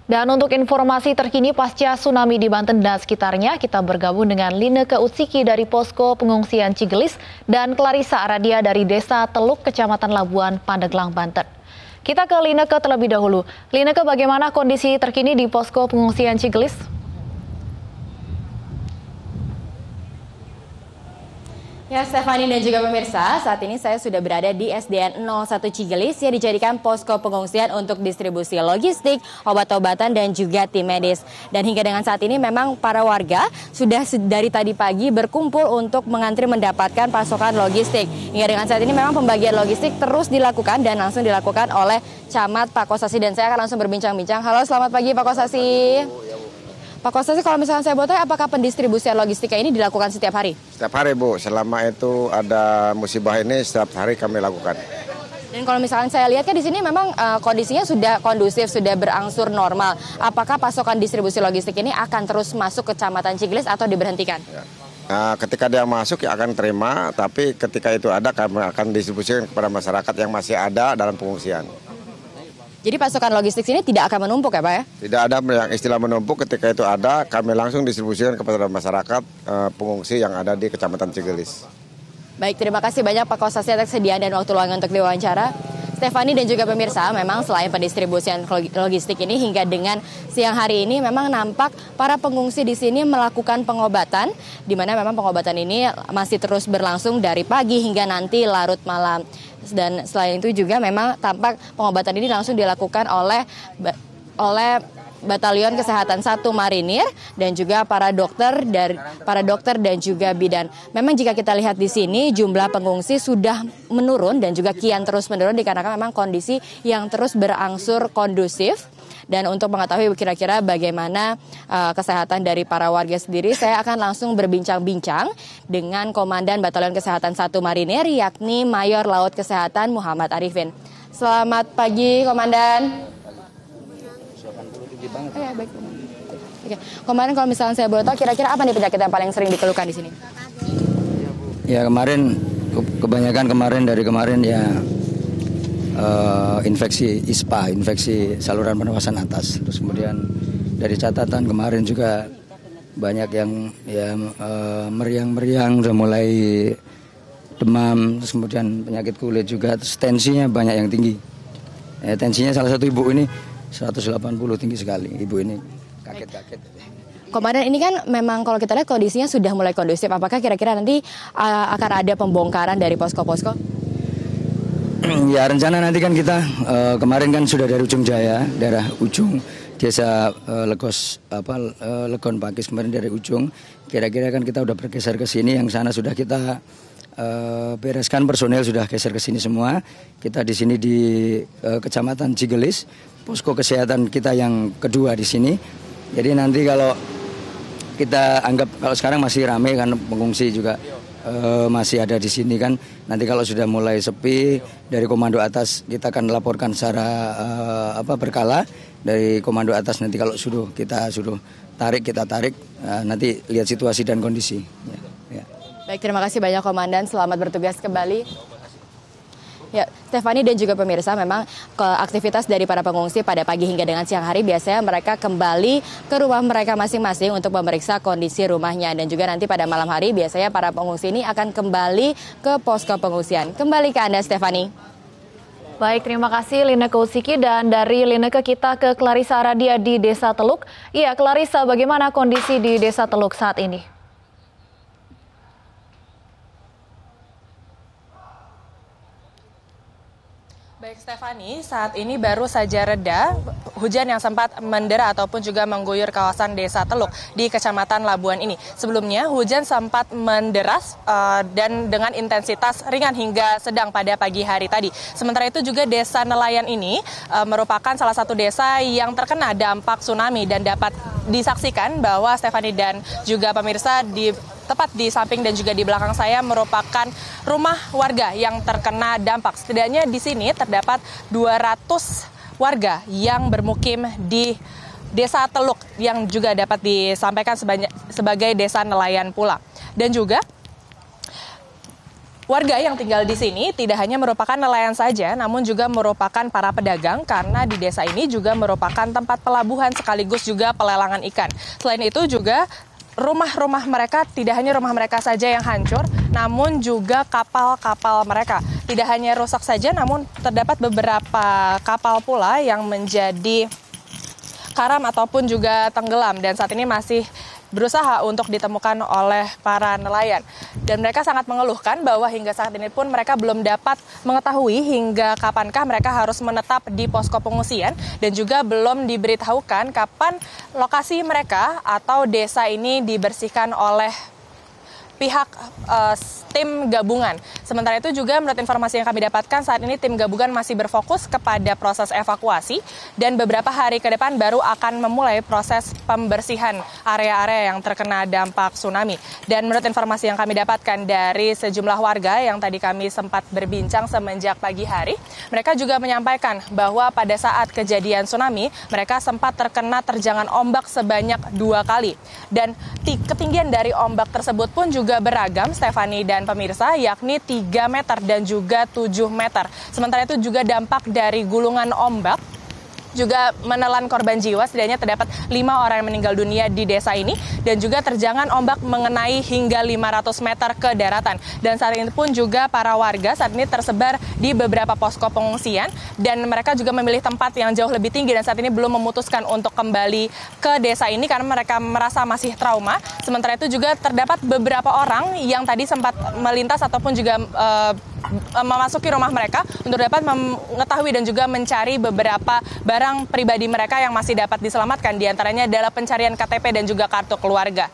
Dan untuk informasi terkini pasca tsunami di Banten dan sekitarnya, kita bergabung dengan Lineke Utsiki dari Posko Pengungsian Cigelis dan Clarissa Aradia dari Desa Teluk, Kecamatan Labuan, Pandeglang, Banten. Kita ke Lineke terlebih dahulu. Lineke, bagaimana kondisi terkini di Posko Pengungsian Cigelis? Ya, Stefani dan juga pemirsa, saat ini saya sudah berada di SDN 01 Cigelis yang dijadikan posko pengungsian untuk distribusi logistik, obat-obatan dan juga tim medis. Dan hingga dengan saat ini memang para warga sudah dari tadi pagi berkumpul untuk mengantri mendapatkan pasokan logistik. Hingga dengan saat ini memang pembagian logistik terus dilakukan dan langsung dilakukan oleh Camat Pak Kosasi, dan saya akan langsung berbincang-bincang. Halo, selamat pagi Pak Kosasi. Pak Kosasi, kalau misalnya saya boleh, apakah pendistribusian logistika ini dilakukan setiap hari? Setiap hari, Bu. Selama itu ada musibah ini, setiap hari kami lakukan. Dan kalau misalnya saya lihat kan di sini memang kondisinya sudah kondusif, sudah berangsur normal. Apakah pasokan distribusi logistik ini akan terus masuk ke Kecamatan Cigelis atau diberhentikan? Ya. Nah, ketika dia masuk ya akan terima, tapi ketika itu ada kami akan distribusikan kepada masyarakat yang masih ada dalam pengungsian. Jadi pasokan logistik ini tidak akan menumpuk ya Pak ya? Tidak ada yang istilah menumpuk, ketika itu ada kami langsung distribusikan kepada masyarakat pengungsi yang ada di Kecamatan Cigelis. Baik, terima kasih banyak Pak Kosasi atas kesediaan dan waktu luang untuk diwawancara. Stefani dan juga pemirsa, memang selain pendistribusian logistik ini hingga dengan siang hari ini memang nampak para pengungsi di sini melakukan pengobatan, di mana memang pengobatan ini masih terus berlangsung dari pagi hingga nanti larut malam. Dan selain itu juga memang tampak pengobatan ini langsung dilakukan oleh Batalion Kesehatan 1 Marinir dan juga para dokter dan juga bidan. Memang jika kita lihat di sini jumlah pengungsi sudah menurun dan juga kian terus menurun dikarenakan memang kondisi yang terus berangsur kondusif. Dan untuk mengetahui kira-kira bagaimana kesehatan dari para warga sendiri, saya akan langsung berbincang-bincang dengan Komandan Batalion Kesehatan 1 Marinir, yakni Mayor Laut Kesehatan Muhammad Arifin. Selamat pagi, Komandan. Baik. Oke, Komandan, kalau misalnya saya boleh tahu, kira-kira apa nih penyakit yang paling sering dikeluhkan di sini? Ya kebanyakan dari kemarin ya infeksi ISPA, infeksi saluran pernafasan atas. Terus kemudian dari catatan kemarin juga banyak yang meriang-meriang, udah mulai demam, terus kemudian penyakit kulit juga, terus tensinya banyak yang tinggi. Tensinya salah satu ibu ini 180 tinggi sekali, ibu ini kaget-kaget. Komandan, ini kan memang kalau kita lihat kondisinya sudah mulai kondusif. Apakah kira-kira nanti akan ada pembongkaran dari posko-posko? Ya, rencana nanti kan kita kemarin kan sudah dari Ujung Jaya, daerah Ujung, desa Legon Pakis, kemarin dari Ujung. Kira-kira kan kita udah bergeser ke sini, yang sana sudah kita bereskan, personel sudah geser ke sini semua. Kita di sini di Kecamatan Cigelis, posko kesehatan kita yang kedua di sini. Jadi nanti kalau kita anggap kalau sekarang masih ramai kan pengungsi juga masih ada di sini kan. Nanti kalau sudah mulai sepi, dari komando atas kita akan laporkan secara berkala dari komando atas. Nanti kalau kita tarik, nanti lihat situasi dan kondisi. Ya. Baik, terima kasih banyak Komandan. Selamat bertugas kembali. Ya, Stefani dan juga pemirsa, memang aktivitas dari para pengungsi pada pagi hingga dengan siang hari biasanya mereka kembali ke rumah mereka masing-masing untuk memeriksa kondisi rumahnya. Dan juga nanti pada malam hari biasanya para pengungsi ini akan kembali ke posko pengungsian. Kembali ke Anda, Stefani. Baik, terima kasih Lineke Utsiki, dan dari Lineke kita ke Clarissa Aradia di Desa Teluk. Iya, Clarissa, bagaimana kondisi di Desa Teluk saat ini? Baik Stefani, saat ini baru saja reda hujan yang sempat mendera ataupun juga mengguyur kawasan Desa Teluk di Kecamatan Labuan ini. Sebelumnya hujan sempat menderas dan dengan intensitas ringan hingga sedang pada pagi hari tadi. Sementara itu juga Desa Nelayan ini merupakan salah satu desa yang terkena dampak tsunami, dan dapat disaksikan bahwa Stefani dan juga pemirsa tepat di samping dan juga di belakang saya merupakan rumah warga yang terkena dampak. Setidaknya di sini terdapat 200 warga yang bermukim di Desa Teluk yang juga dapat disampaikan sebagai desa nelayan pula. Dan juga Warga yang tinggal di sini tidak hanya merupakan nelayan saja, namun juga merupakan para pedagang karena di desa ini juga merupakan tempat pelabuhan sekaligus juga pelelangan ikan. Selain itu juga rumah-rumah mereka tidak hanya rumah mereka saja yang hancur, namun juga kapal-kapal mereka. Tidak hanya rusak saja, namun terdapat beberapa kapal pula yang menjadi karam ataupun juga tenggelam dan saat ini masih berusaha untuk ditemukan oleh para nelayan. Dan mereka sangat mengeluhkan bahwa hingga saat ini pun mereka belum dapat mengetahui hingga kapankah mereka harus menetap di posko pengungsian dan juga belum diberitahukan kapan lokasi mereka atau desa ini dibersihkan oleh pihak tim gabungan. Sementara itu juga menurut informasi yang kami dapatkan saat ini tim gabungan masih berfokus kepada proses evakuasi dan beberapa hari ke depan baru akan memulai proses pembersihan area-area yang terkena dampak tsunami. Dan menurut informasi yang kami dapatkan dari sejumlah warga yang tadi kami sempat berbincang semenjak pagi hari, mereka juga menyampaikan bahwa pada saat kejadian tsunami mereka sempat terkena terjangan ombak sebanyak 2 kali. Dan ketinggian dari ombak tersebut pun juga beragam, Stephanie dan pemirsa, yakni 3 meter dan juga 7 meter. Sementara itu juga dampak dari gulungan ombak juga menelan korban jiwa, setidaknya terdapat 5 orang yang meninggal dunia di desa ini dan juga terjangan ombak mengenai hingga 500 meter ke daratan. Dan saat ini pun juga para warga saat ini tersebar di beberapa posko pengungsian dan mereka juga memilih tempat yang jauh lebih tinggi dan saat ini belum memutuskan untuk kembali ke desa ini karena mereka merasa masih trauma. Sementara itu juga terdapat beberapa orang yang tadi sempat melintas ataupun juga memasuki rumah mereka untuk dapat mengetahui dan juga mencari beberapa barang pribadi mereka yang masih dapat diselamatkan. Di antaranya adalah pencarian KTP dan juga kartu keluarga.